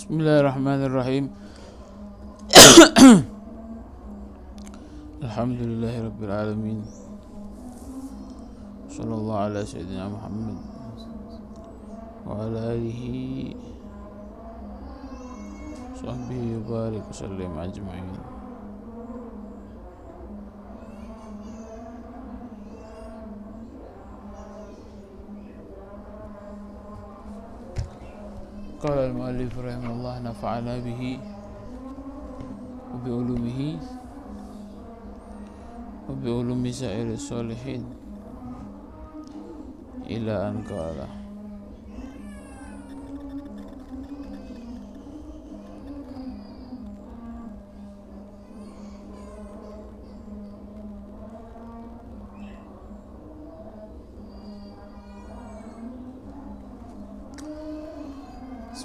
Bismillahirrahmanirrahim. Alhamdulillahirabbil alamin. Sallallahu ala sayyidina Muhammad wa ala alihi sahbihi wa barik wa sallim ajma'in. Qala al-mu'allif rahimahullah, nafa'ana bihi wa bi ulumihi wa bi ulumi sa'iri sholihin ila an qala.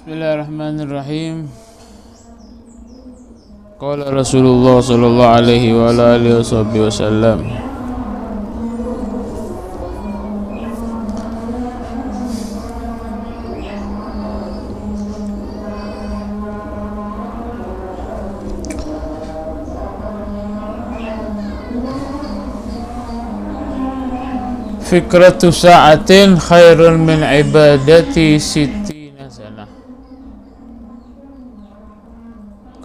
Bismillahirrahmanirrahim. Qala Rasulullah sallallahu alaihi wa ala alihi wasallam, fikratu sa'atin khairun min ibadati sittina sanah.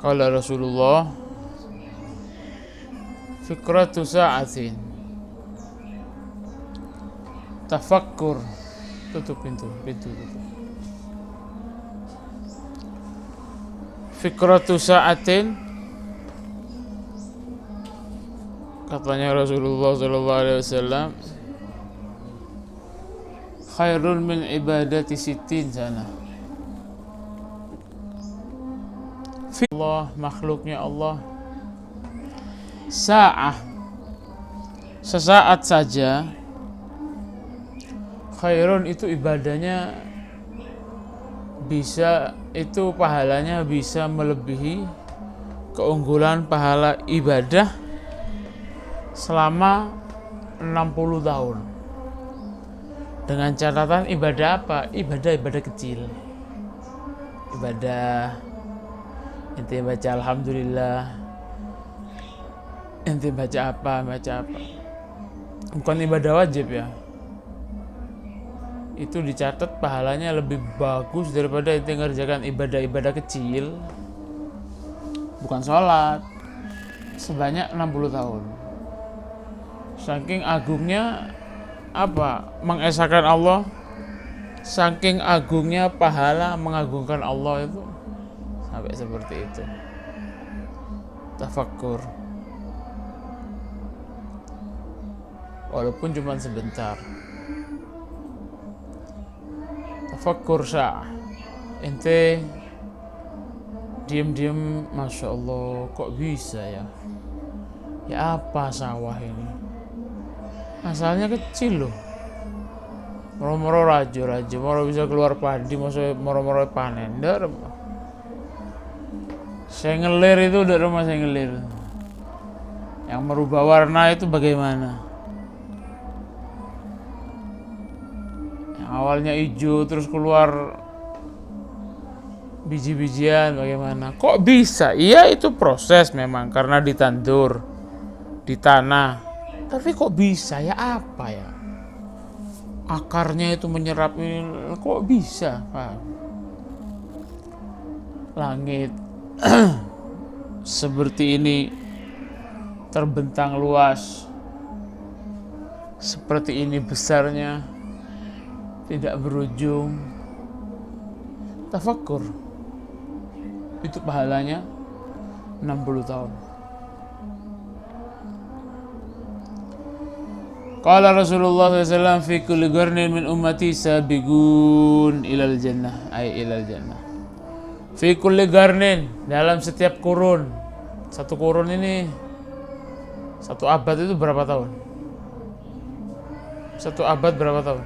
Qala Rasulullah, fikratu sa'atin, tafakkur. Tutup pintu tutup. Fikratu sa'atin, katanya Rasulullah sallallahu alaihi wasallam, khairun min ibadati sittin sana. Allah, makhluknya Allah, sa'ah, sesaat saja, khairun itu ibadahnya bisa, itu pahalanya bisa melebihi keunggulan pahala ibadah selama 60 tahun. Dengan catatan ibadah apa? Ibadah kecil. Ibadah ente baca alhamdulillah, ente baca apa, bukan ibadah wajib ya. Itu dicatat pahalanya lebih bagus daripada ente ngerjakan ibadah kecil, bukan sholat, sebanyak 60 tahun. Saking agungnya apa? Mengesahkan Allah. Saking agungnya pahala mengagungkan Allah itu sampai seperti itu. Tafakkur, walaupun cuma sebentar. Tafakkur sa'ah, ente diam-diam, masya Allah, kok bisa ya? Ya apa sawah ini? Asalnya kecil loh, moro-moro rajo, moro bisa keluar padi, moro-moro panen. Saya ngelir itu udah rumah saya ngelir. Yang merubah warna itu bagaimana? Yang awalnya hijau terus keluar biji-bijian bagaimana? Kok bisa? Iya itu proses memang karena ditandur, di tanah. Tapi kok bisa ya, apa ya? Akarnya itu menyerap ini, kok bisa? Pak? Langit seperti ini terbentang luas, seperti ini besarnya, tidak berujung. Tafakkur, itu pahalanya 60 tahun. Qala Rasulullah SAW, fi kulli qarnin min ummati sabiqun ilal jannah, ay ilal jannah. Fi kulli qarnin, dalam setiap kurun. Satu kurun ini, satu abad itu berapa tahun? Satu abad berapa tahun?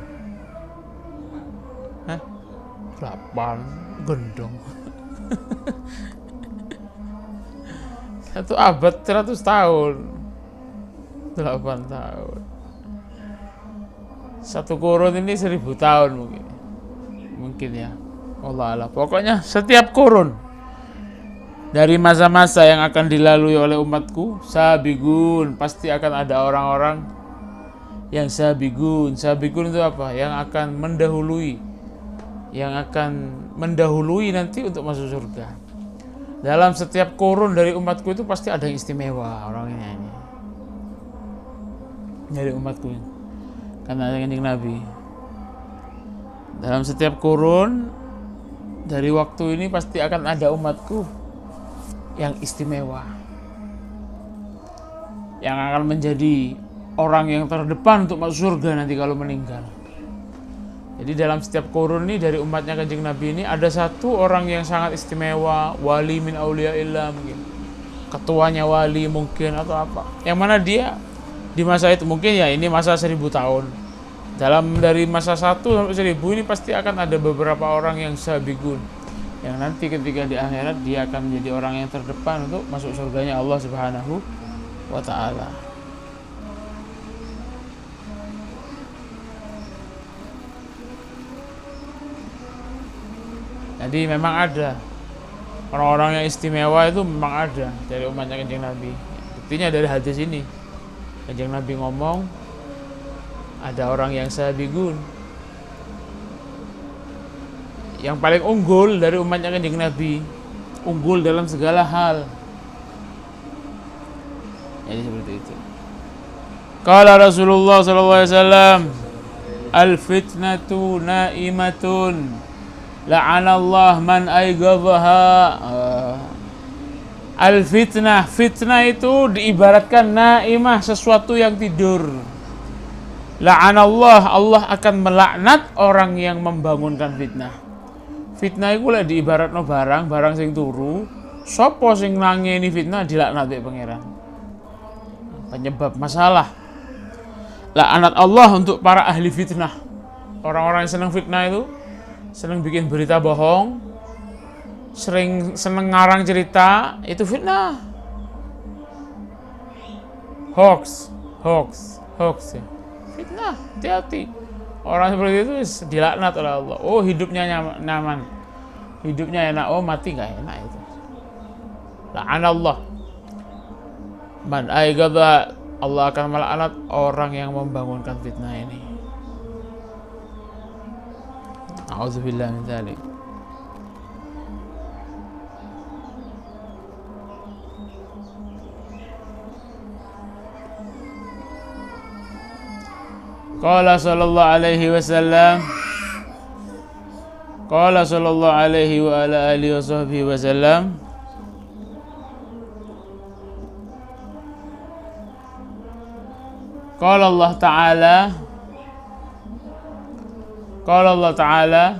8 gendong. Satu abad 100 tahun. 8 tahun. Satu kurun ini 1000 tahun mungkin ya. Allah Allah. Pokoknya setiap kurun dari masa-masa yang akan dilalui oleh umatku, sabigun, pasti akan ada orang-orang yang sabigun. Sabigun itu apa? Yang akan mendahului nanti untuk masuk surga. Dalam setiap kurun dari umatku itu pasti ada yang istimewa orangnya ini. Dari umatku ini. Karena ada Kanjeng Nabi. Dalam setiap kurun dari waktu ini pasti akan ada umatku yang istimewa, yang akan menjadi orang yang terdepan untuk masuk surga nanti kalau meninggal. Jadi dalam setiap kurun ini dari umatnya Kanjeng Nabi ini ada satu orang yang sangat istimewa, wali min auliyaillah mungkin, ketuanya wali mungkin atau apa, yang mana dia di masa itu mungkin ya ini masa 1000 tahun. Dalam dari masa 1 sampai 1000 ini pasti akan ada beberapa orang yang sabigun, yang nanti ketika di akhirat dia akan menjadi orang yang terdepan untuk masuk surganya Allah Subhanahu wa ta'ala. Jadi memang ada orang-orang yang istimewa, itu memang ada dari umatnya Kanjeng Nabi. Buktinya dari hadis ini, Kanjeng Nabi ngomong ada orang yang sabigun, yang paling unggul dari umatnya Kanjeng Nabi, unggul dalam segala hal. Jadi seperti itu. Qala Rasulullah sallallahu alaihi wasallam, al-fitnatu na'imatun, la'anallah man ayghadhaha. Al-fitnah, fitnah itu diibaratkan naimah, sesuatu yang tidur. La'anallah, Allah akan melaknat orang yang membangunkan fitnah. Fitnah itu lah diibaratno barang sing turu, sapa sing nangeni fitnah dilaknat oleh pangeran. Penyebab masalah. Laknat Allah untuk para ahli fitnah. Orang-orang yang senang fitnah itu senang bikin berita bohong, senang ngarang cerita, itu fitnah. Hoax ya. Fitnah, hati-hati. Orang seperti itu dilaknat oleh Allah. Oh, hidupnya nyaman, hidupnya enak. Oh, mati nggak enak itu. La'anallah man ayghadha, Allah akan melaknat orang yang membangunkan fitnah ini. A'udzubillah min dzalik. Qala sallallahu alaihi wasallam, qala sallallahu alaihi wa ala alihi wa sahbihi wasallam, qala Allah ta'ala,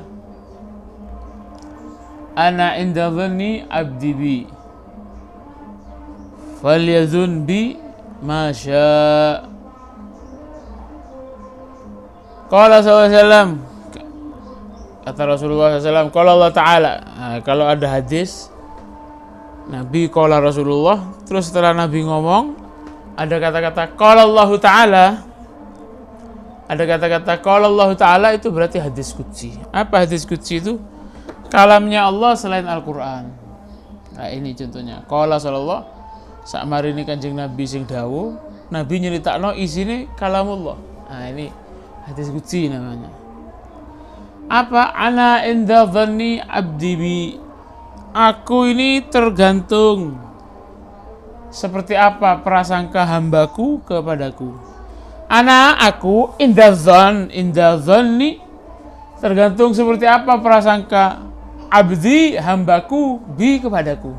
ana inda dhanni abdi bi, falyadhun bi ma syaa. Qala SAW, kata Rasulullah SAW, qala Allah Ta'ala. Nah, kalau ada hadis Nabi qala Rasulullah, terus setelah Nabi ngomong ada kata-kata qala Allah Ta'ala, ada kata-kata qala Allah Ta'ala, itu berarti hadis qudsi. Apa hadis qudsi itu? Kalamnya Allah selain Al-Quran. Nah, ini contohnya. Qala sallallahu, sakmari ini Kanjeng Nabi sing dawuh, Nabi nyeritakno isine kalamullah. Nah, ini hadis qudsi namanya. Apa? Ana inda dhanni abdi bi, aku ini tergantung seperti apa prasangka hambaku kepadaku. Aku inda dhanni, tergantung seperti apa prasangka abdi, hambaku, bi, kepadaku.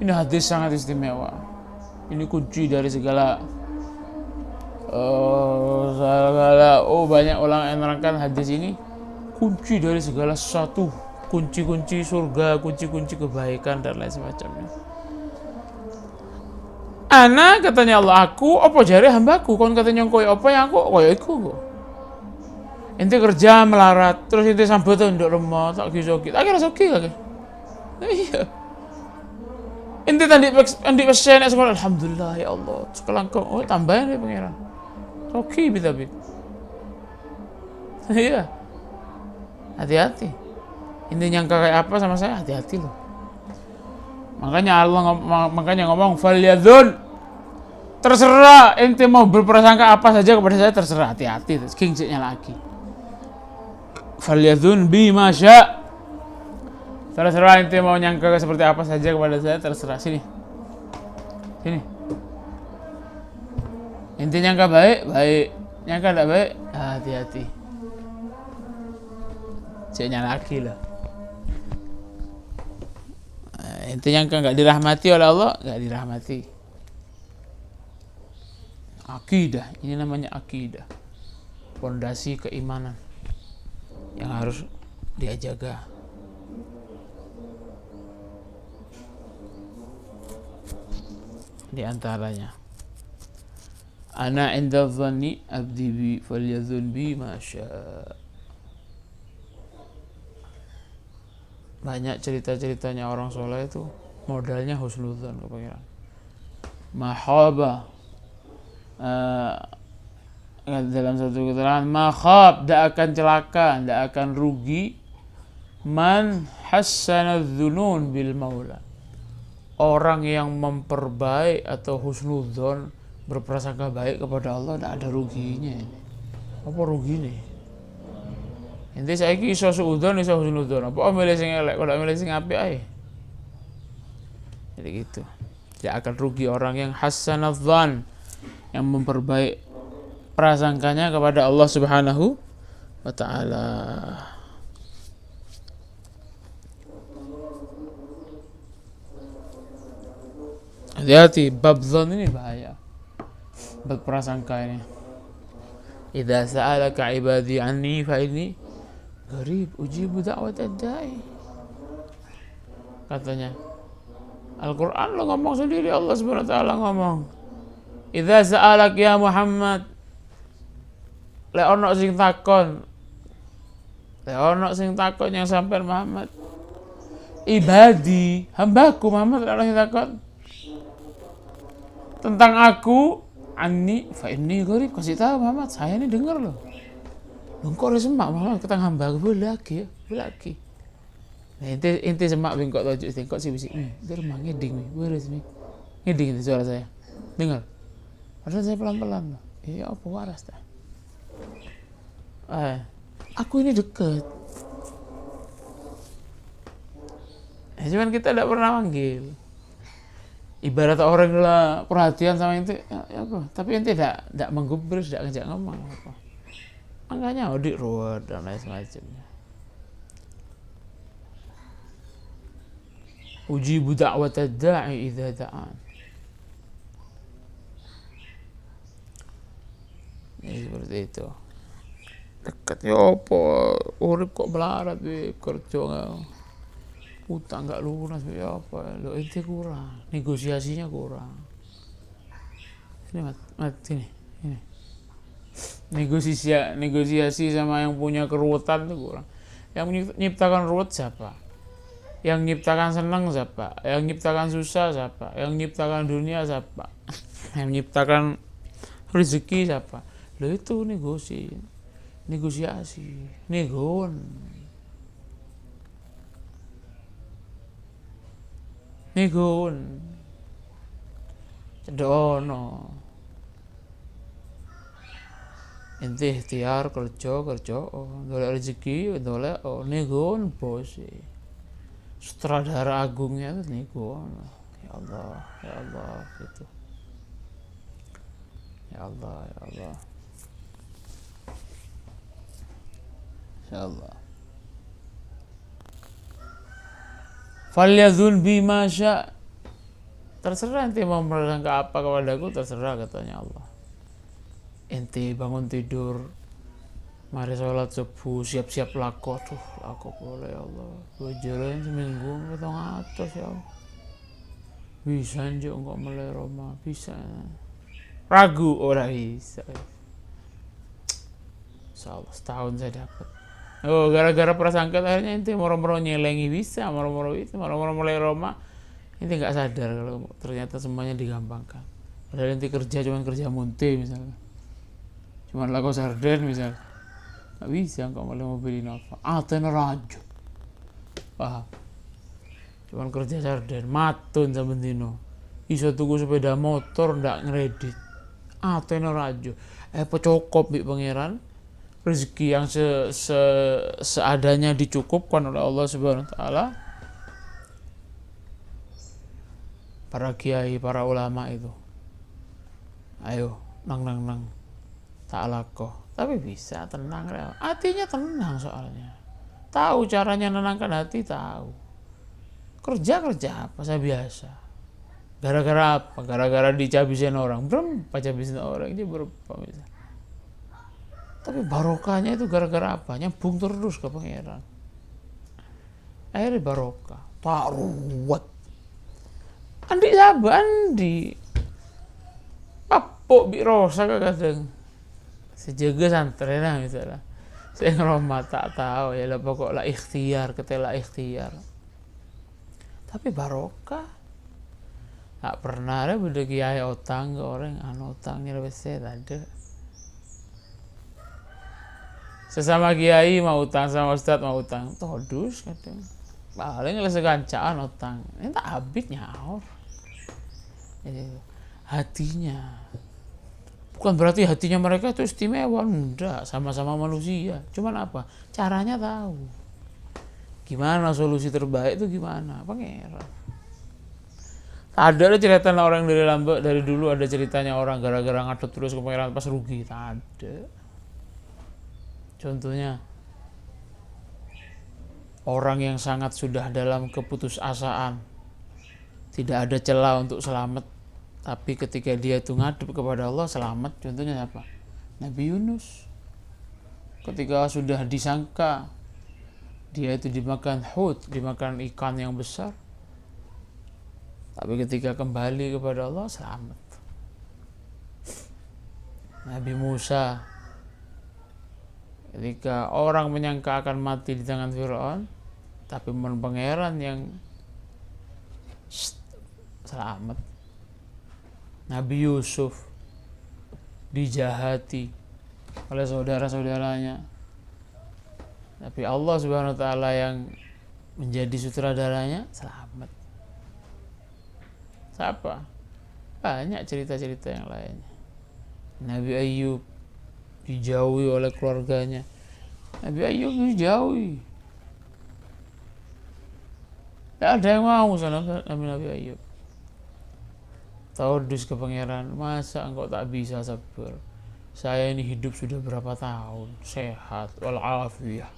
Ini hadis sangat istimewa. Ini kunci dari segala banyak orang yang menerangkan hadis ini kunci dari segala sesuatu, kunci-kunci surga, kunci-kunci kebaikan dan lain semacamnya. Ana, katanya Allah, aku apa jare hambaku, kon katanya koyo apa yang aku koyo iku kok. Ente kerja melarat, terus ente sambut nduk remah, tak gisoki. Tak kira soki kake. Iya. Ente tadi pesen sekolah, alhamdulillah ya Allah. Sekolah kok, oh tambahin ya pangeran. Soki tapi. Iya. Hati-hati. Inti nyangka kayak apa sama saya, hati-hati loh. Makanya Allah ngomong falyadzun, terserah ente mau berprasangka apa saja kepada saya, terserah, hati-hati. King lagi. Falyadzun bi masya, terserah ente mau nyangka seperti apa saja kepada saya, terserah. Sini. Ente nyangka baik, nyangka tidak baik, hati-hati. Ceknya lagi lah. Ente nyangka nggak dirahmati oleh Allah, nggak dirahmati. Akidah, ini namanya akidah, pondasi keimanan yang harus dia jaga. Di antaranya, ana inda dhanni abdi bi falyadhun bi ma syaa. Banyak cerita-ceritanya orang soleh itu modalnya husnudzon kepikiran. Mahaba, dalam satu keterangan, makhab, tidak akan celaka, tidak akan rugi, man hassana dzunun bil maula, orang yang memperbaik atau husnudzon, berprasangka baik kepada Allah, tidak ada ruginya ini. Apa ruginya? Inti saiki iso suudzon, iso husnudzon. Apa milih sing elek, kalau milih sing apik ae. Jadi gitu. Tidak akan rugi orang yang hasanadzan, yang memperbaik prasangkanya kepada Allah Subhanahu wa taala. Hati-hati, bab dzan ini bahaya. Bab prasangka ini. Idza sa'alaka ibadi anni fa inni qarib ujibu da'watad da'i. Katanya Al-Quran lo ngomong sendiri, Allah Subhanahu wa taala ngomong, idza sa'alak ya Muhammad, le ono sing takon yang sampean Muhammad, ibadi, hambaku Muhammad, le ono sing takon tentang aku, anni fa inni qarib, kasih tahu Muhammad, saya ini dengar loh. Lo kok harus semak Muhammad ketang hamba boleh lagi. Nah, inti semak bengkok tojuk tengkok sih bisik. Itu rumah ngeding nih, beres nih. Ngeding itu suara saya. Dengar. Padahal saya pelan-pelan loh. Iya apa waras dah. Aku ini dekat. Cuman kita tidak pernah manggil. Ibarat orang lah perhatian sama itu, ya apa? Tapi ente tidak menggubris, tidak ngajak ngomong apa. Makanya audit ruwet dan lain semacamnya. Ujibu da'watad da'i idza da'an. Ini seperti itu. Dekat ya apa? Urip kok melarat be, kerja utang enggak lunas be apa? Lo ente kurang, negosiasinya kurang. Ini mati nih. Ini. Negosiasi sama yang punya keruwetan itu kurang. Yang menyiptakan ruwet siapa? Yang nyiptakan senang siapa? Yang nyiptakan susah siapa? Yang nyiptakan dunia siapa? Yang nyiptakan rezeki siapa? Lo itu negosiasi, negon. Cedono. Ente ikhtiar kerja, dolek rezeki, dolek negon bos. Sutradara agungnya itu nego. Ya Allah gitu. Ya Allah. Falyadzun bima syaa. Terserah ente mau berprasangka apa kepadaku, terserah katanya Allah. Ente bangun tidur, mari sholat subuh, siap-siap laku boleh ya Allah. Jalan seminggu 700 ya Allah. Bisa njuk kok mulai Roma, bisa. Ragu ora bisa. Insyaallah setahun saya dapat. Oh, gara-gara prasangka akhirnya ente moro-moro nyelengi bisa, moro-moro mulai Roma. Ente enggak sadar kalau ternyata semuanya digampangkan. Padahal ente kerja cuman kerja munte misalnya. Cuman laku sarden misalnya. Nggak bisa kok malah mobil Innova. Atene rajo. Paham? Cuman kerja sarden, matun saben dino. Iso tuku sepeda motor ndak ngredit. Atene rajo. Pecokop mbek pangeran. Rezeki yang seadanya dicukupkan oleh Allah Subhanahu wa taala. Para kiai, para ulama itu. Ayo, nang. Ta'alakoh. Tapi bisa tenang, hatinya tenang soalnya. Tahu caranya menenangkan hati, tahu. Kerja apa, saya biasa. Gara-gara apa? Gara-gara dicabisin orang. Berapa cabisin orang? Ini berapa bisa. Tapi barokahnya itu gara-gara apa? Nyambung terus ke pangeran. Akhirnya barokah. Tak ruwet. Andi sabar, Andi. Apok bi rosa kadang. Sejaga santri lah misalnya. Saya ngeroma tak tahu ya lah pokok lah ikhtiar, ketela ikhtiar. Tapi barokah. Tak pernah ada beda kiai otang ke orang otangnya lebih ada. Sesama kiai mau utang, sama ustad mau utang, todus kadang. Paling segancaan utang, ini tak habis nyaur. Hatinya, bukan berarti hatinya mereka itu istimewa, enggak, sama-sama manusia. Cuman apa? Caranya tahu. Gimana solusi terbaik itu gimana? Pangeran. Ada cerita orang dari Lombok dari dulu, ada ceritanya orang gara-gara ngadut terus ke pangeran pas rugi, tak ada. Contohnya orang yang sangat sudah dalam keputusasaan, tidak ada celah untuk selamat, tapi ketika dia itu ngadep kepada Allah selamat. Contohnya apa? Nabi Yunus. Ketika sudah disangka dia itu dimakan hut, dimakan ikan yang besar, tapi ketika kembali kepada Allah selamat. Nabi Musa, ketika orang menyangka akan mati di tangan Fir'aun, tapi pangeran yang selamat. Nabi Yusuf dijahati oleh saudara-saudaranya, tapi Allah Subhanahu wa taala yang menjadi sutradaranya selamat. Siapa? Banyak cerita-cerita yang lainnya. Nabi Ayub dijauhi oleh keluarganya. Nabi Ayub dijauhi. Tidak ada yang mau sama Nabi Ayub. Taudus ke pangeran, masa engkau tak bisa sabar? Saya ini hidup sudah berapa tahun, sehat, walafiat.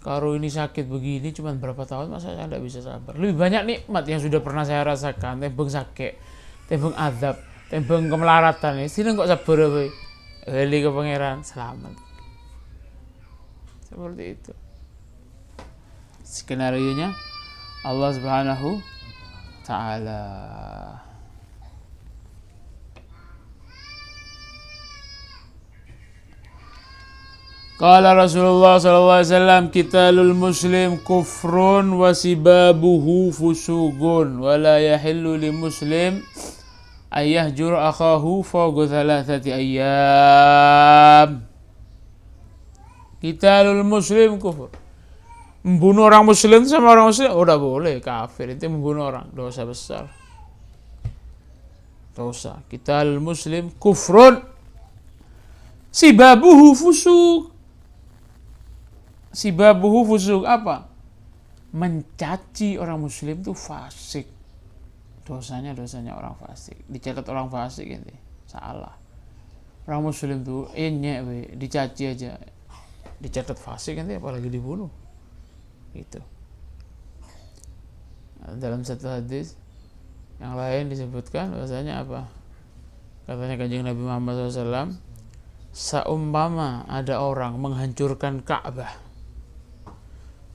Kalau ini sakit begini cuma berapa tahun, masa saya tidak bisa sabar? Lebih banyak nikmat yang sudah pernah saya rasakan, tembung sakit, tembung azab, tembung kemelaratan. Sini kok sabar apa? Heli ke pangeran, selamat. Seperti itu. Skenario-nya Allah Subhanahu Ta'ala. Qala Rasulullah sallallahu alaihi wasallam, qitalul muslim kufrun wa sibabuhu fusuqun wa la yahillu li muslim ayyahjur akhahu fawqa thalathati ayyam. Qitalul muslim kufur. Membunuh orang muslim sama orang muslim udah boleh, kafir. Itu membunuh orang, dosa besar. Dosa. Qitalul muslim kufrun sibabuhu fusuq. Sibabuhu fusuq apa? Mencaci orang muslim itu fasik. Dosanya orang fasik. Dicatat orang fasik ini. Salah. Orang muslim itu enyek dicaci aja. Dicatat fasik nanti apalagi dibunuh. Gitu. Dalam satu hadis yang lain disebutkan bahasanya apa? Katanya Kanjeng Nabi Muhammad SAW, seumpama ada orang menghancurkan Ka'bah,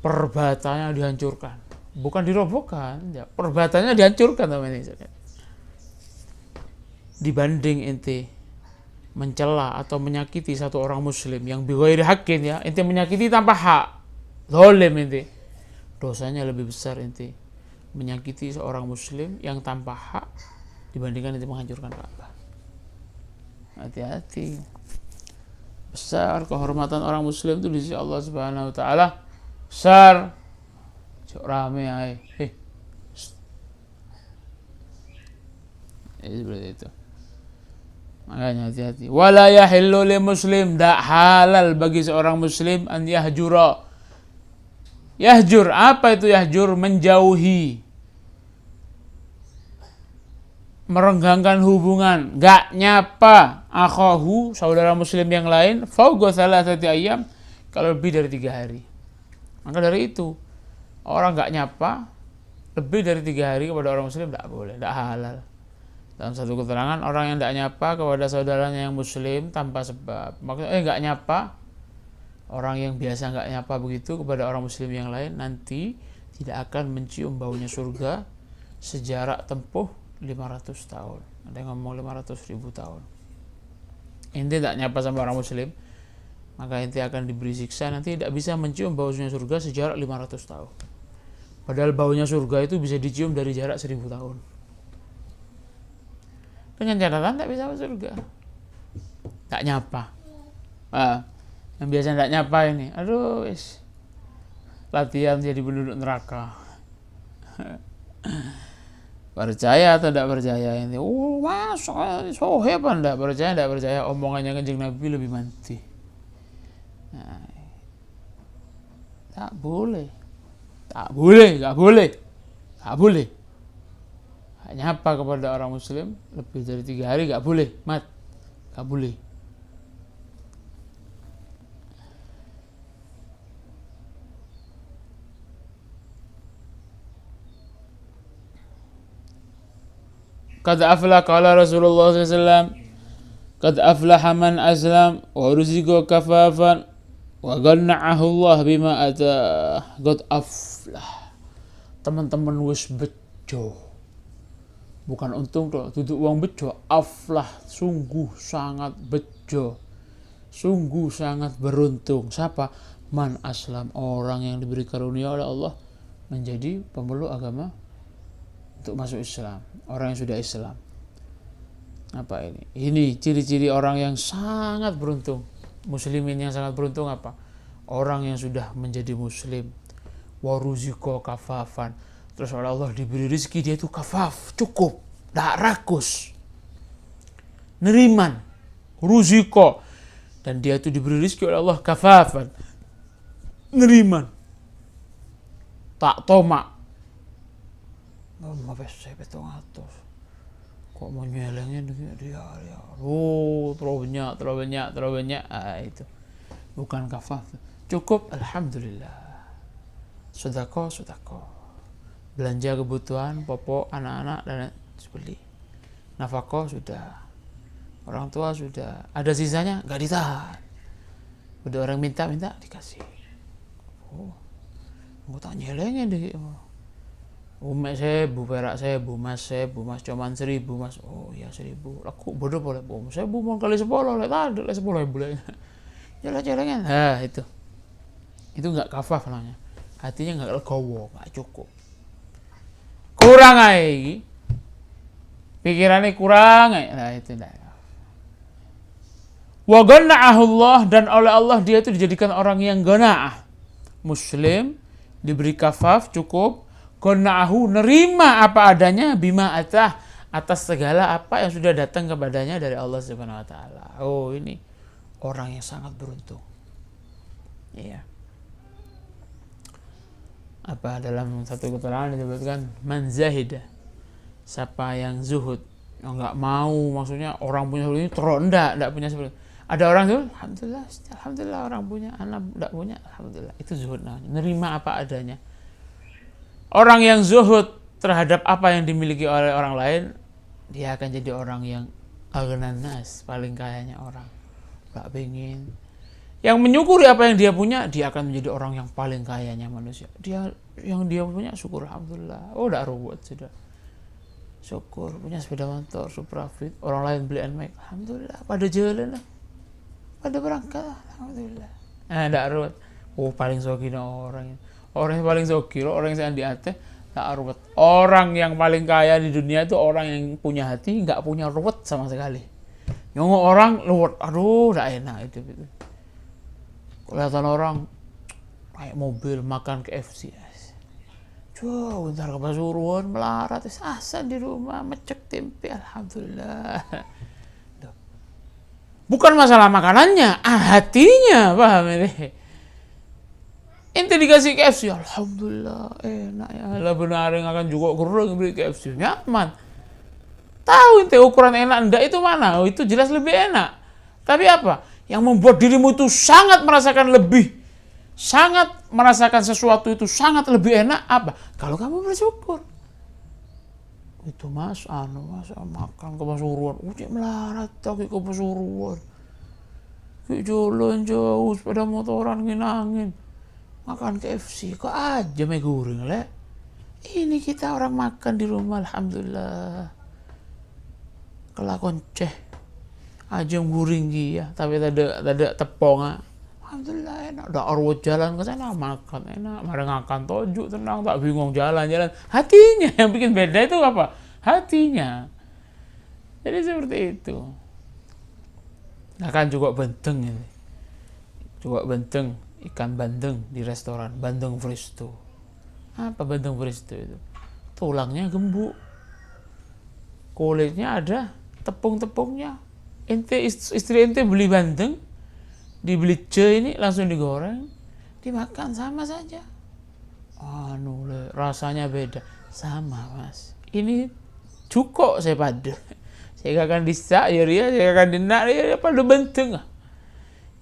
perbatannya dihancurkan, bukan dirobohkan, ya, perbatannya dihancurkan teman-teman. Dibanding ente mencela atau menyakiti satu orang muslim yang bighairi haqqin, ya, ente menyakiti tanpa hak, zalim ente, dosanya lebih besar ente menyakiti seorang muslim yang tanpa hak dibandingkan ente menghancurkan Ka'bah. Hati-hati. Besar kehormatan orang muslim itu di sisi Allah Subhanahu wa taala. Besar. Cok rame ae. Seperti itu. Makanya hati-hati. Wala yahillu lil muslim, tidak halal bagi seorang muslim an yahjura. Yahjur, apa itu yahjur? Menjauhi, merenggangkan hubungan, gak nyapa akhahu, saudara muslim yang lain, fauqa thalathati ayyam, kalau lebih dari 3 hari. Maka dari itu, orang gak nyapa lebih dari 3 hari kepada orang muslim tidak boleh, tidak halal. Dalam satu keterangan, orang yang tidak nyapa kepada saudaranya yang muslim tanpa sebab, maksudnya nggak nyapa, orang yang biasa nggak nyapa begitu kepada orang muslim yang lain, nanti tidak akan mencium baunya surga sejarak tempuh 500 tahun. Ada yang ngomong 500.000 tahun. Inti tak nyapa sama orang muslim, maka inti akan diberi siksa, nanti tidak bisa mencium baunya surga sejarak 500 tahun. Padahal baunya surga itu bisa dicium dari jarak 1000 tahun. Dengan catatan tak bisa masuk surga. Tak nyapa. Yang biasa tak nyapa ini, aduh wis. Latihan jadi penduduk neraka. Percaya atau tidak percaya ini? Masa sohib apa tidak percaya? Tidak percaya omongannya Kanjeng Nabi lebih manti. Nah, tak boleh. Tak boleh, tak boleh. Tak boleh. Nyapa kepada orang muslim lebih dari 3 hari gak boleh, gak boleh. Qad aflaha qala Rasulullah SAW, qad aflaha man aslam wa ruziqa kafafan wa ganna'ahu Allah bima atah. Qad aflah, teman-teman wis bejo. Bukan untung tuh, duduk uang bejo, aflah, sungguh sangat bejo, sungguh sangat beruntung. Siapa? Man aslam, orang yang diberi karunia oleh Allah menjadi pemeluk agama untuk masuk Islam, orang yang sudah Islam. Apa ini? Ini ciri-ciri orang yang sangat beruntung. Muslimin yang sangat beruntung apa? Orang yang sudah menjadi muslim. Waruziqa kafafan, terus oleh Allah diberi rezeki, dia itu kafaf, cukup, tak rakus, neriman, ruziko, dan dia itu diberi rezeki oleh Allah kafafan, neriman, tak tomak. Saya betul ngatus, kok mau nyelengnya dia, terlalu banyak, itu bukan kafaf, cukup, alhamdulillah, sedekah, belanja kebutuhan pokok anak-anak dan sebeli, nafkah sudah, orang tua sudah, ada sisanya nggak ditahan, udah orang minta dikasih. Mau tak nyelengin deh, umek sebu, perak sebu, mas cuman 1000 mas, oh ya 1000, aku bodoh boleh, 1000 mau kali 10, lek tadi lek 10 boleh, jalan-jalan, itu nggak kafaf namanya, hatinya nggak legowo, nggak cukup. Kurang aja, pikirannya kurang aja, nah itu dah. Wa ghana'ahu Allah, dan oleh Allah dia itu dijadikan orang yang ghana'ah. Muslim diberi kafaf, cukup, ghana'ahu, nerima apa adanya, bima atah, atas segala apa yang sudah datang kepadanya dari Allah Subhanahu wa taala. Oh, ini orang yang sangat beruntung. Iya. Apa dalam satu keterangan disebutkan man zahida, siapa yang zuhud, yang nggak mau, maksudnya orang punya seperti ini teronda, nggak punya seperti itu. Ada orang tuh alhamdulillah orang punya, anak nggak punya, alhamdulillah, itu zuhud namanya, nerima apa adanya. Orang yang zuhud terhadap apa yang dimiliki oleh orang lain, dia akan jadi orang yang aghnan nas, paling kayanya orang, nggak pengen. Yang menyukuri apa yang dia punya, dia akan menjadi orang yang paling kayanya manusia. Dia yang dia punya, syukur alhamdulillah. Oh, udah ruwet sudah. Syukur punya sepeda motor Supra Fit, orang lain beli NMAX, alhamdulillah. Pada jalan lah, pada berangkat, alhamdulillah. Enggak ruwet. Oh, paling sogino orang yang paling sogiro, orang yang di hati, enggak ruwet. Orang yang paling kaya di dunia itu orang yang punya hati, enggak punya ruwet sama sekali. Nyongok orang lewat, aduh udah enak itu. Kelihatan orang naik mobil makan KFC. Coba bentar ke Pasuruan melarat, asal di rumah mecek tempe, alhamdulillah. Bukan masalah makanannya, hatinya, paham ini. Ente dikasih KFC, alhamdulillah enak ya. Lah benar yang akan juga kurang beli KFC, nyaman. Tahu ente ukuran enak enggak itu mana? Oh, itu jelas lebih enak. Tapi apa? Yang membuat dirimu itu sangat merasakan sesuatu itu sangat lebih enak apa? Kalau kamu bersyukur. Itu mas makan ke Pasuruan, uji melarat lagi ke Pasuruan. Jalan jauh sepeda motoran angin makan KFC kok aja mie goreng le. Ini kita orang makan di rumah alhamdulillah. Kelakon ceh aja goreng dia tapi ada tepong. Alhamdulillah enak. Udah arwah jalan ke sana makan enak. Mari ngakan tojuk tenang tak bingung jalan-jalan. Hatinya yang bikin beda itu apa? Hatinya. Jadi seperti itu. Akan juga benteng ini. Juga benteng ikan bandeng di restoran Bandeng Fristo. Apa Bandeng Fristo itu? Tulangnya gembuk. Kulitnya ada tepung-tepungnya. Istri ente beli bandeng, dibeli ini langsung digoreng, dimakan sama saja. Rasanya beda. Sama mas. Ini cukup saya pada. Saya akan disak ya dia, saya akan dinak ya pada benteng.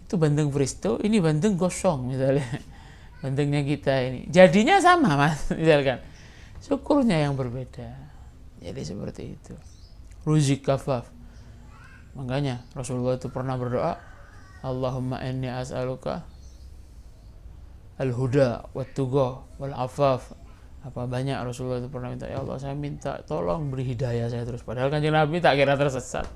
Itu bandeng Fristo, ini bandeng gosong misalnya. Bandengnya kita ini. Jadinya sama mas, misalkan. Syukurnya yang berbeda. Jadi seperti itu. Ruzik kafaf. Makanya Rasulullah itu pernah berdoa, Allahumma inni as'aluka al-huda wat-tuqa wal-afaf. Apa banyak Rasulullah itu pernah minta, ya Allah saya minta tolong beri hidayah saya terus. Padahal Kanjeng Nabi tak kira tersesat.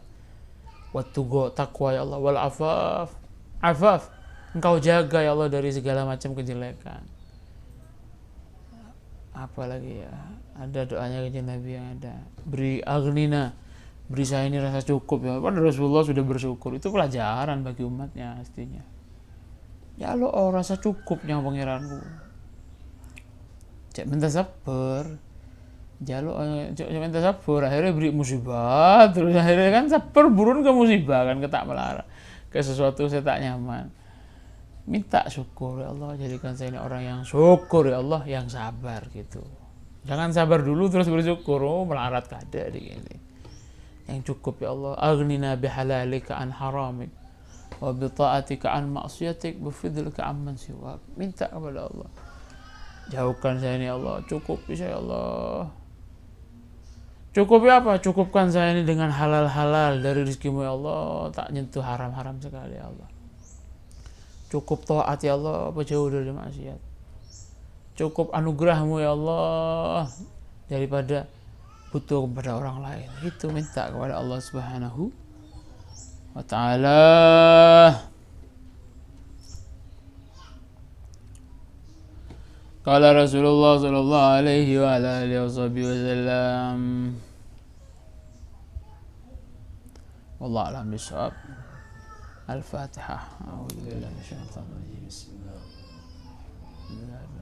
Wat-tuqa takwa ya Allah wal-afaf. Afaf, engkau jaga ya Allah dari segala macam kejelekan. Apalagi ya, ada doanya Kanjeng Nabi yang ada. Beri aghnina, beri saya ini rasa cukup ya. Padahal Rasulullah sudah bersyukur. Itu pelajaran bagi umatnya pastinya. Ya Allah, rasa cukupnya pangeranku. Cek minta sabar. Cek minta sabar. Akhirnya beri musibah. Terus akhirnya kan sabar burun ke musibah kan ke tak melarang. Ke sesuatu saya tak nyaman. Minta syukur ya Allah, jadikan saya ini orang yang syukur ya Allah, yang sabar gitu. Jangan sabar dulu terus bersyukur, melarat kada begini. Yang cukup ya Allah, aghnina bihalalika an haramik wa bi ta'atika an ma'siyatik bi fidlika amman siwak. Minta kepada Allah. Jauhkan saya ini ya Allah, cukup bisa ya Allah. Cukup ya apa? Cukupkan saya ini dengan halal-halal dari rezekimu ya Allah, tak nyentuh haram-haram sekali ya Allah. Cukup taat ya Allah, apa jauh dari maksiat. Cukup anugerahmu ya Allah daripada butuh kepada orang lain. Itu minta kepada Allah Subhanahu wa ta'ala. Qala Rasulullah sallallahu alaihi wa alihi wasallam. Wallahu a'lam bishawab. Al-Fatihah. A'udzu billahi minasyaitonir rajim. Bismillahirrahmanirrahim.